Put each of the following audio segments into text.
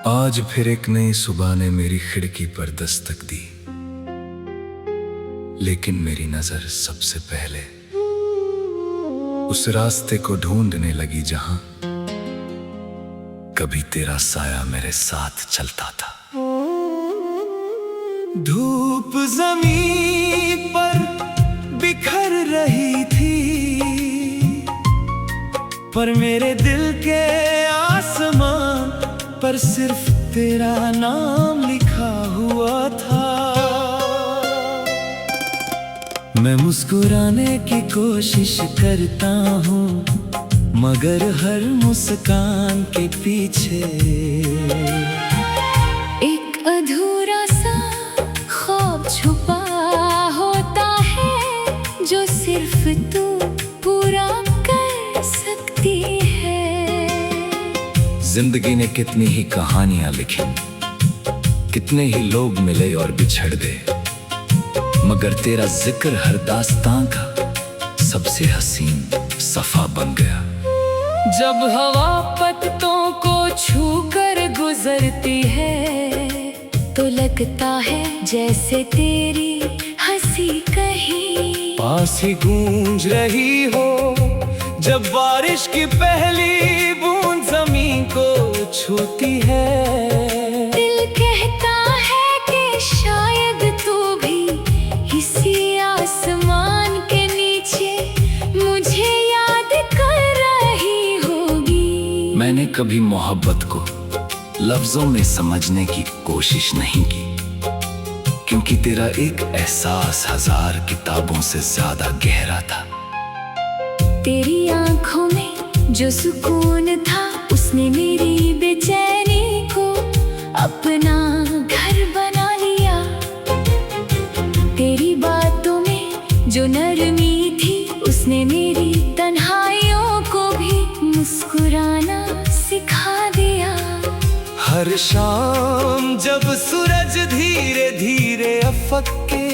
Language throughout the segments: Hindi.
आज फिर एक नई सुबह ने मेरी खिड़की पर दस्तक दी, लेकिन मेरी नजर सबसे पहले उस रास्ते को ढूंढने लगी जहां कभी तेरा साया मेरे साथ चलता था। धूप जमीन पर बिखर रही थी, पर मेरे दिल के आसमान पर सिर्फ तेरा नाम लिखा हुआ था। मैं मुस्कुराने की कोशिश करता हूँ, मगर हर मुस्कान के पीछे एक अधूरा सा ख्वाब छुपा होता है, जो सिर्फ तू पूरा कर सकती है। जिंदगी ने कितनी ही कहानियां लिखी, कितने ही लोग मिले और बिछड़ गए, मगर तेरा जिक्र हर दास्तां का सबसे हसीन सफा बन गया। जब हवा पत्तों को छू कर गुजरती है, तो लगता है जैसे तेरी हंसी कहीं पास ही गूंज रही हो। जब बारिश की पहली बूंद जमीन को छूती है, दिल कहता है कि शायद तू भी इसी आसमान के नीचे मुझे याद कर रही होगी। मैंने कभी मोहब्बत को लफ्जों में समझने की कोशिश नहीं की, क्योंकि तेरा एक एहसास हजार किताबों से ज्यादा गहरा था। तेरी आंखों में जो सुकून था, उसने मेरी बेचैनी को अपना घर बना लिया। तेरी बातों में जो नरमी थी, उसने मेरी तन्हाइयों को भी मुस्कुराना सिखा दिया। हर शाम जब सूरज धीरे धीरे अफक के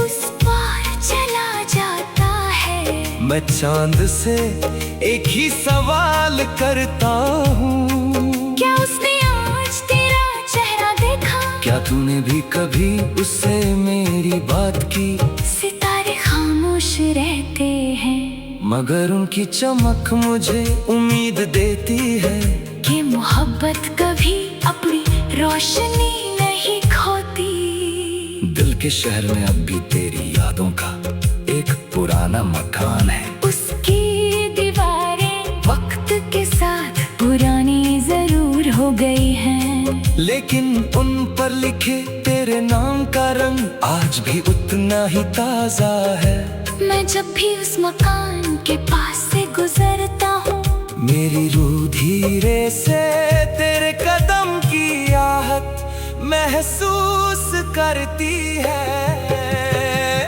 उस पार चला जाता है, मैं चांद से एक ही सवाल करता हूँ, क्या उसने आज तेरा चेहरा देखा? क्या तूने भी कभी उससे मेरी बात की? सितारे खामोश रहते हैं, मगर उनकी चमक मुझे उम्मीद देती है कि मोहब्बत कभी अपनी रोशनी नहीं खोती। दिल के शहर में अब भी तेरी यादों का एक पुराना मकान है। उसकी दीवारें वक्त के साथ पुरानी जरूर हो गई हैं, लेकिन उन पर लिखे तेरे नाम का रंग आज भी उतना ही ताजा है। मैं जब भी उस मकान के पास से गुजरता हूँ, मेरी रूह धीरे से तेरे कदम की आहट महसूस करती है।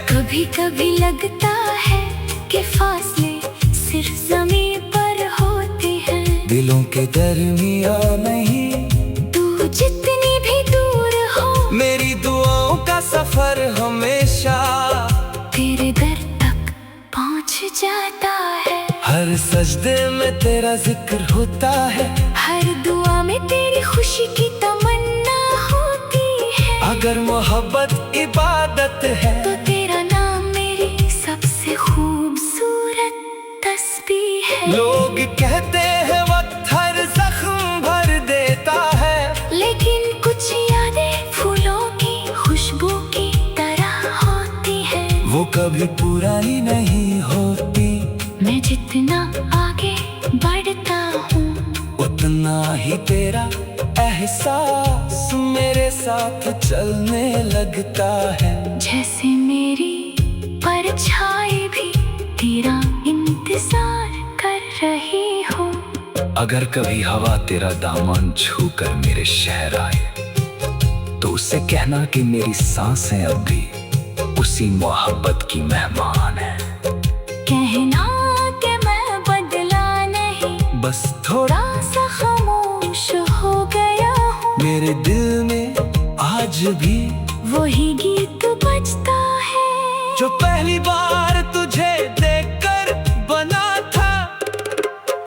कभी कभी लगता है कि फासले सिर्फ ज़मीन पर होते हैं। दिलों के दरमियां नहीं, तू जितनी भी दूर हो, मेरी दुआओं का सफर हमेशा तेरे दर तक पहुँच जाता है। हर सजदे में तेरा जिक्र होता है, हर दुआ में तेरी खुशी की तमन्ना होती है। अगर मोहब्बत इबादत है, तो तेरा नाम मेरी सबसे खूबसूरत तस्बीह है। लोग कहते हैं वक्त हर जख्म भर देता है, लेकिन कुछ यादें फूलों की खुशबू की तरह होती है, वो कभी पुरानी नहीं होती। मैं जितना आगे बढ़ता हूँ, उतना ही तेरा एहसास मेरे साथ चलने लगता है। जैसे मेरी परछाई भी तेरा इंतजार कर रही हो। अगर कभी हवा तेरा दामन छू कर मेरे शहर आए, तो उससे कहना कि मेरी सांसें अब भी उसी मोहब्बत की मेहमान है। कहना कि मैं बदला नहीं, बस थोड़ा थोड़ा सा खामोश हो गया हूँ। मेरे दिल में आज भी वही गीत बजता है, जो पहली बार तुझे देखकर बना था।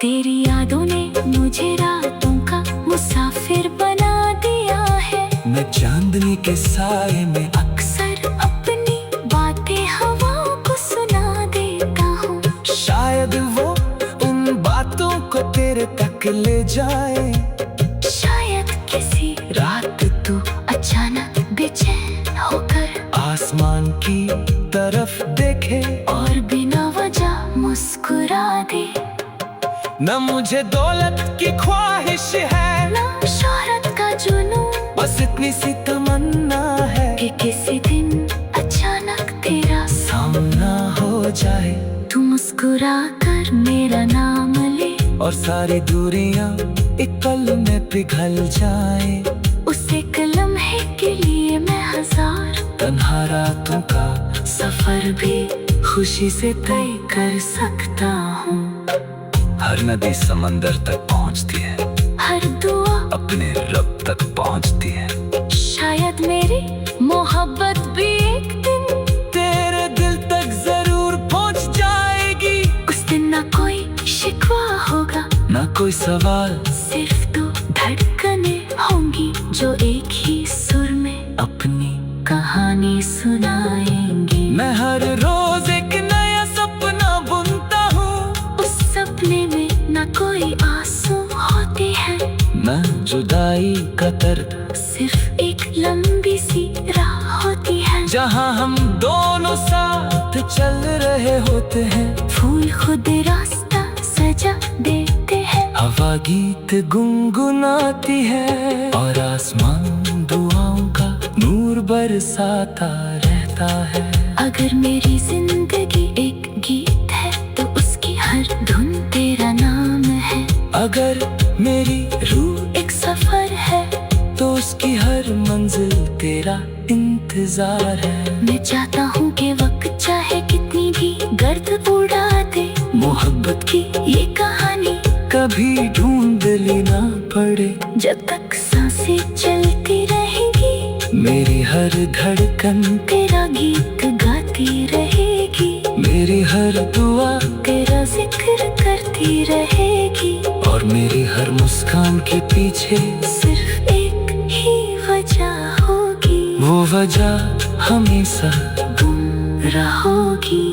तेरी यादों ने मुझे रातों का मुसाफिर बना दिया। चांदनी के साए में अक्सर अपनी बातें हवाओं को सुना देता हूँ। शायद वो उन बातों को तेरे तक ले जाए। शायद किसी रात तू अचानक बेचैन होकर आसमान की तरफ देखे और बिना वजह मुस्कुरा दे। न मुझे दौलत की ख्वाहिश है, ना शोहरत का जुनून, बस इतनी सी तमन्ना है कि किसी दिन अचानक तेरा सामना हो जाए। तू मुस्कुरा कर मेरा नाम ले और सारी दूरियां एक पल में पिघल जाए। उस एक लम्हे के लिए मैं हजार तन्हा रातों का सफर भी खुशी से तय कर सकता हूँ। हर नदी समंदर तक पहुँचती है, हर दुआ अपने रब तक पहुँचती है। शायद मेरी मोहब्बत भी एक दिन तेरे दिल तक जरूर पहुँच जाएगी। उस दिन ना कोई शिकवा होगा, ना कोई सवाल, सिर्फ दो धड़कने होंगी जो एक ही सुर में अपनी कहानी सुनाएंगी। मैं हर रोज एक नया सपना बुनता हूँ। उस सपने में ना कोई आंसू होते हैं, न जुदाई का दर्द, सिर्फ एक लंबी सी राह होती है जहाँ हम दोनों साथ चल रहे होते हैं। फूल खुद रास्ता सजा देते हैं, हवा गीत गुनगुनाती है और आसमान दुआओं का नूर बरसाता रहता है। अगर मेरी जिंदगी एक गीत है तो उसकी हर धुन तेरा नाम है। अगर मेरी रूह एक सफर है तो उसकी हर मंजिल तेरा इंतजार है। मैं चाहता हूँ कि वक्त चाहे कितनी भी गर्द उड़ा दे, मोहब्बत की ये कहानी कभी ढूंढ लेना पड़े। जब तक सांसें चलती रहेगी, मेरी हर धड़कन तेरा गीत गाती रहेगी। मेरी हर दुआ तेरा जिक्र करती रहेगी। और मेरी हर मुस्कान के पीछे सिर्फ एक ही वजह होगी, वो वजह हमेशा तुम रहोगी।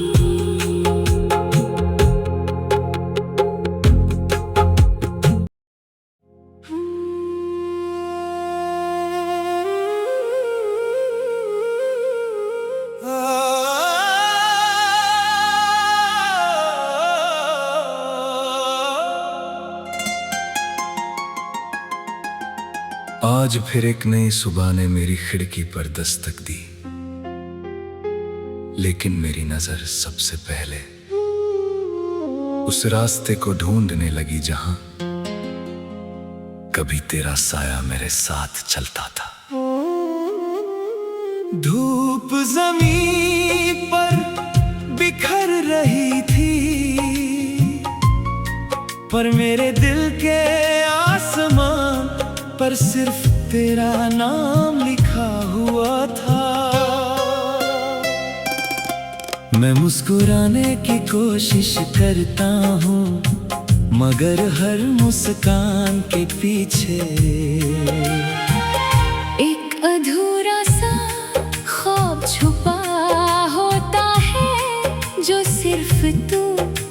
आज फिर एक नई सुबह ने मेरी खिड़की पर दस्तक दी, लेकिन मेरी नजर सबसे पहले उस रास्ते को ढूंढने लगी जहां कभी तेरा साया मेरे साथ चलता था। धूप जमीन पर बिखर रही थी, पर मेरे दिल के आसमान पर सिर्फ तेरा नाम लिखा हुआ था। मैं मुस्कुराने की कोशिश करता हूँ, मगर हर मुस्कान के पीछे एक अधूरा सा ख्वाब छुपा होता है, जो सिर्फ तू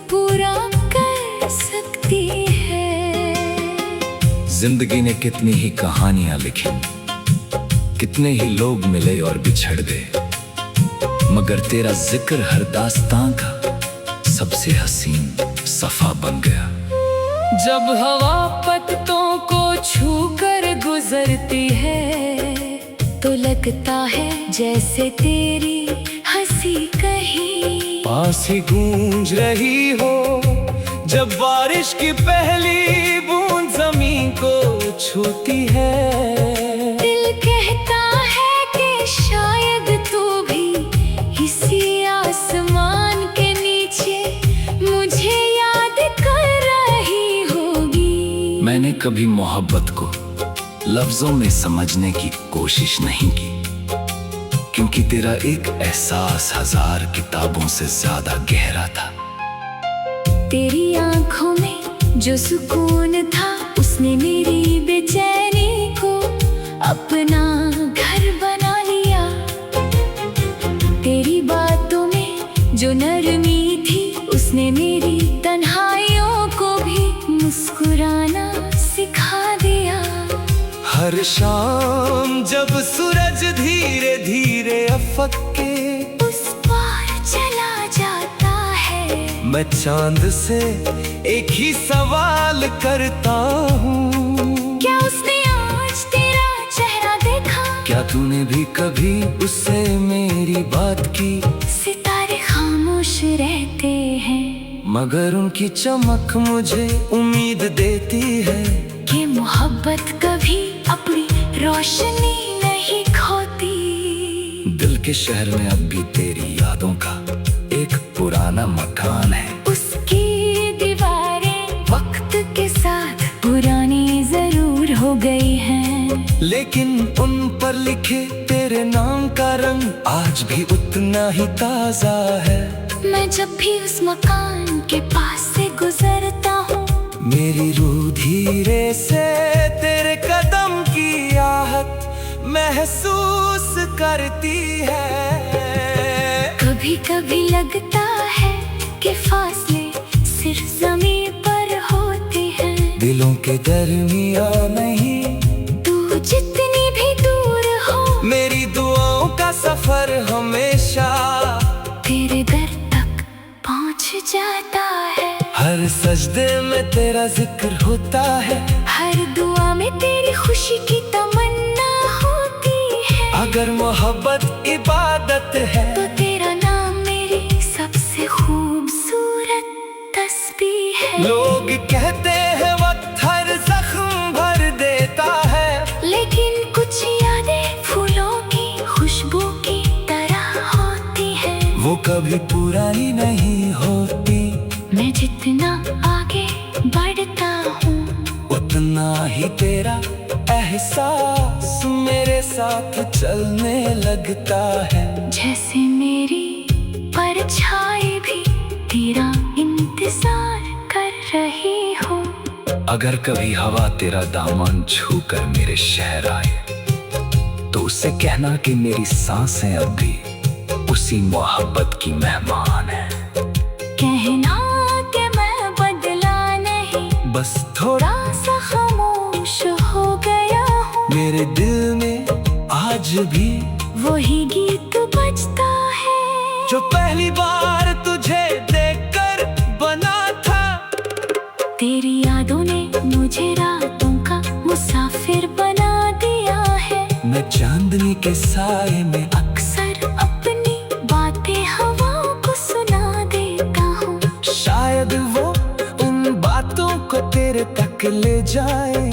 पूरा कर सकती है। जिंदगी ने कितनी ही कहानियां लिखी, कितने ही लोग मिले और बिछड़ गए, मगर तेरा जिक्र हर दास्तां का सबसे हसीन सफा बन गया। जब हवा पत्तों को छूकर गुजरती है तो लगता है जैसे तेरी हंसी कहीं पास ही गूंज रही हो। जब बारिश की पहली बूंद जमीन को छूती है, दिल कहता है कि शायद तू भी इसी आसमान के नीचे मुझे याद कर रही होगी। मैंने कभी मोहब्बत को लफ्जों में समझने की कोशिश नहीं की, क्योंकि तेरा एक एहसास हजार किताबों से ज्यादा गहरा था। तेरी आंखों में जो सुकून था, उसने मेरी बेचैनी को अपना हर शाम जब सूरज धीरे धीरे अफक के उस पार चला जाता है, मैं चांद से एक ही सवाल करता हूँ, क्या उसने आज तेरा चेहरा देखा? क्या तूने भी कभी उससे मेरी बात की? सितारे खामोश रहते हैं, मगर उनकी चमक मुझे उम्मीद देती है कि मोहब्बत कभी अपनी रोशनी नहीं खोती। दिल के शहर में अब भी तेरी यादों का एक पुराना मकान है। उसकी दीवारें वक्त के साथ पुरानी जरूर हो गई हैं, लेकिन उन पर लिखे तेरे नाम का रंग आज भी उतना ही ताजा है। मैं जब भी उस मकान के पास से गुजरता हूँ, मेरी रूह धीरे से तेरे कदम की आहट महसूस करती है। कभी कभी लगता है कि फासले सिर्फ ज़मीन पर होते हैं, दिलों के दरमियां नहीं। तू जितनी भी दूर हो, मेरी दुआओं का सफर हमेशा तेरे दर तक पहुँच जाता है। हर सजदे में तेरा जिक्र होता है, हर दुआ में तेरी खुशी की तमन्ना होती है। अगर मोहब्बत इबादत है तो तेरा नाम मेरी सबसे खूबसूरत तस्बीह है। लोग कहते हैं वक्त हर जख्म भर देता है, लेकिन कुछ यादें फूलों की खुशबू की तरह होती है, वो कभी पुरानी नहीं होती। मैं जितना आगे बढ़ता हूँ, उतना ही तेरा एहसास मेरे साथ चलने लगता है। जैसे मेरी परछाई भी तेरा इंतजार कर रही हो। अगर कभी हवा तेरा दामन छू कर मेरे शहर आए, तो उससे कहना कि मेरी सांसें अब भी उसी मोहब्बत की मेहमान है। कहना कि मैं बदला नहीं, बस थोड़ा थोड़ा सा खामोश हो गया हूँ। मेरे दिल में आज भी वही गीत बजता है जो पहली बार तुझे देखकर बना था। तेरी यादों ने मुझे रातों का मुसाफिर बना दिया है। मैं चांदनी के साए में अक्सर अपनी बातें हवाओं को सुना देता हूँ, शायद वो उन बातों को तेरे तक ले जाए।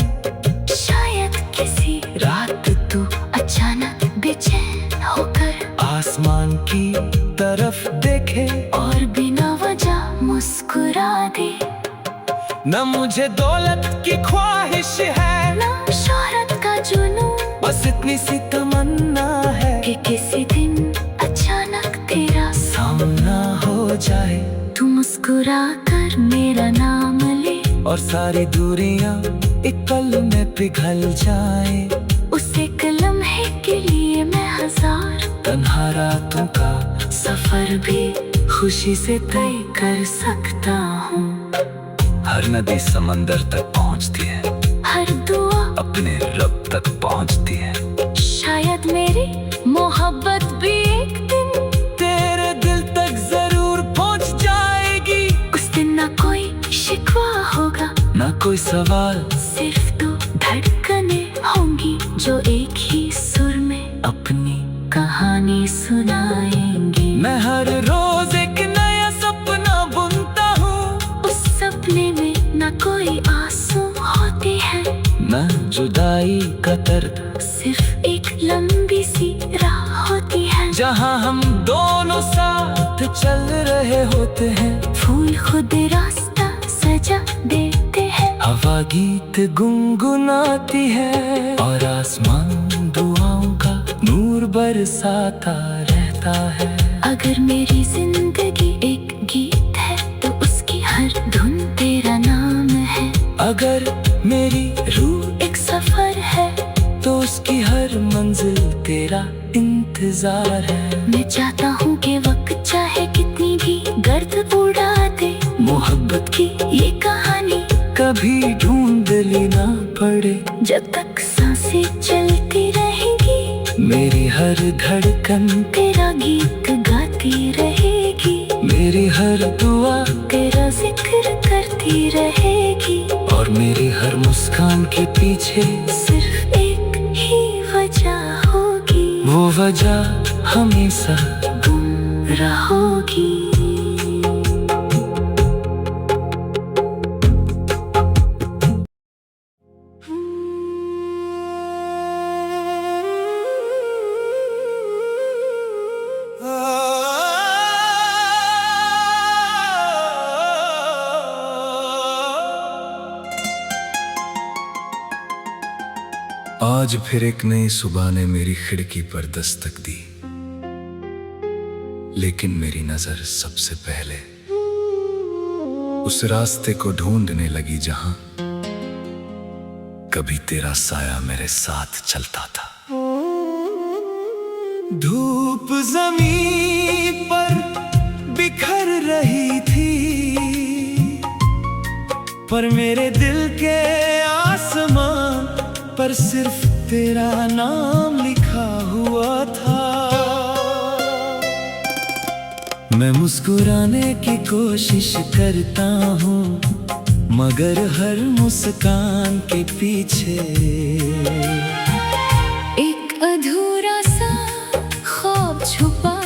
शायद किसी रात तू अचानक बेचैन होकर आसमान की तरफ देखे, और बिना वजह मुस्कुरा दे। न मुझे दौलत की ख्वाहिश है, ना शोहरत का जुनून, बस इतनी सी तमन्ना है कि किसी दिन अचानक तेरा सामना हो जाए, तू मुस्कुरा कर मेरा नाम ले, और सारी दूरियां एक पल में पिघल जाए। उस एक लम्हे के लिए मैं हजार तन्हा रातों का सफर भी खुशी से तय कर सकता हूँ। हर नदी समंदर तक पहुंचती है, हर दुआ अपने रब तक पहुंचती है। शायद मेरी मोहब्बत भी एक दिन तेरे दिल तक जरूर पहुंच जाएगी। उस दिन ना कोई शिकवा होगा, ना कोई सवाल, सिर्फ दो धड़कने होंगी जो एक ही सुर में अपनी कहानी सुनाएंगी। मैं हर रोज एक नया सपना बुनता हूँ, उस सपने में ना कोई आंसू होते हैं, न जुदाई का दर्द, सिर्फ एक लंबी सी राह होती है। जहाँ हम दोनों साथ चल रहे होते हैं। फूल खुद रास्ता सजा देते हैं, हवा गीत गुनगुनाती है, और आसमान दुआओं का नूर बरसाता रहता है। अगर मेरी जिंदगी एक गीत है, तो उसकी हर धुन तेरा नाम है। अगर मेरी रूह एक सफर है, तो उसकी हर मंजिल तेरा इंतजार है। मैं चाहता हूँ कि वक्त चाहे कितनी भी गर्द उड़ा दे, मोहब्बत की ये कहानी कभी ढूंढ लेना पड़े। जब तक सांसें चलती रहेगी, मेरी हर धड़कन तेरा गीत गाती रहेगी। मेरी हर दुआ तेरा जिक्र करती रहेगी। और मेरी हर मुस्कान के पीछे सिर्फ एक ही वजह होगी, वो वजह हमेशा तुम रहोगी। आज फिर एक नई सुबह ने मेरी खिड़की पर दस्तक दी, लेकिन मेरी नजर सबसे पहले उस रास्ते को ढूंढने लगी जहां कभी तेरा साया मेरे साथ चलता था। धूप जमीन पर बिखर रही थी, पर मेरे दिल के आसमान पर सिर्फ तेरा नाम लिखा हुआ था। मैं मुस्कुराने की कोशिश करता हूँ, मगर हर मुस्कान के पीछे एक अधूरा सा ख्वाब छुपा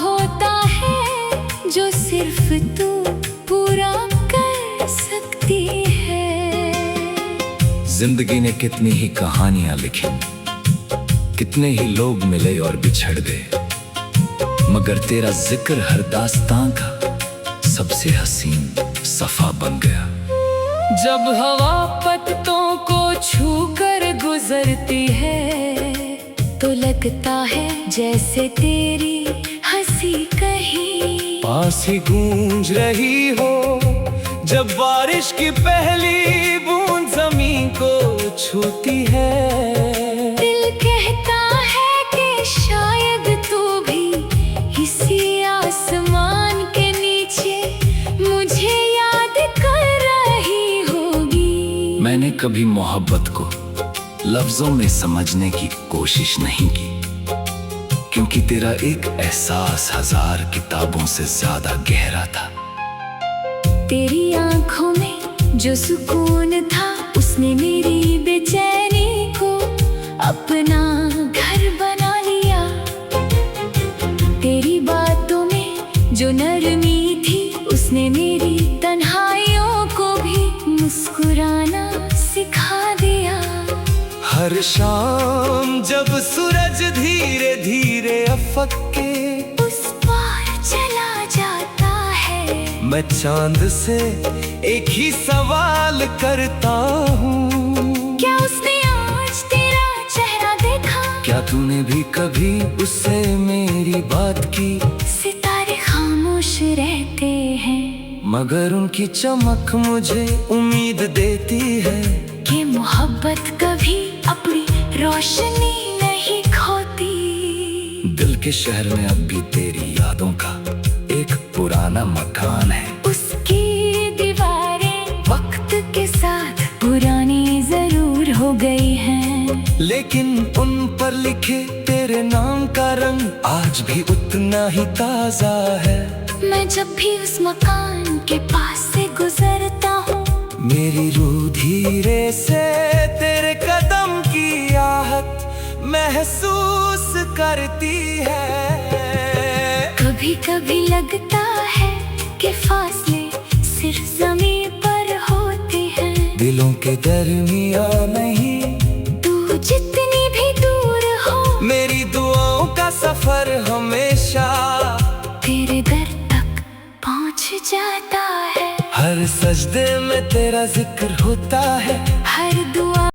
होता है, जो सिर्फ तू पूरा कर सकती है। जिंदगी ने कितनी ही कहानियां लिखी, कितने ही लोग मिले और बिछड़ गए, मगर तेरा जिक्र हर दास्तां का सबसे हसीन सफा बन गया। जब हवा पत्तों को छू कर गुजरती है, तो लगता है जैसे तेरी हंसी कहीं पास ही गूंज रही हो। जब बारिश की पहली बूंद जमीन को छूती है, दिल कहता है कि शायद तू भी इसी आसमान के नीचे मुझे याद कर रही होगी। मैंने कभी मोहब्बत को लफ्जों में समझने की कोशिश नहीं की, क्योंकि तेरा एक एहसास 1000 किताबों से ज्यादा गहरा था। तेरी आंखों में जो सुकून था, उसने मेरी बेचैनी को अपना घर बना लिया। तेरी बातों में जो नरमी थी, उसने मेरी तन्हाइयों को भी मुस्कुराना सिखा दिया। हर शाम जब सूरज धीरे धीरे अफक के उस पार चला जाता है, मैं चांद से एक ही सवाल करता हूँ, क्या उसने आज तेरा चेहरा देखा? क्या तूने भी कभी उससे मेरी बात की? सितारे खामोश रहते हैं, मगर उनकी चमक मुझे उम्मीद देती है कि मोहब्बत कभी अपनी रोशनी नहीं खोती। दिल के शहर में अब भी तेरी यादों का एक पुराना मकान है। उसकी दीवारें वक्त के साथ पुरानी जरूर हो गई हैं, लेकिन उन पर लिखे तेरे नाम का रंग आज भी उतना ही ताजा है। मैं जब भी उस मकान के पास से गुजरता हूँ, मेरी रूह धीरे से तेरे कदम की आहट महसूस करती है। कभी कभी लगता है कि फासले सिर्फ ज़मीन पर होते हैं, दिलों के दरमिया नहीं। तू जितनी भी दूर हो, मेरी दुआओं का सफर हमेशा तेरे दर तक पहुँच जाता है। हर सजदे में तेरा जिक्र होता है,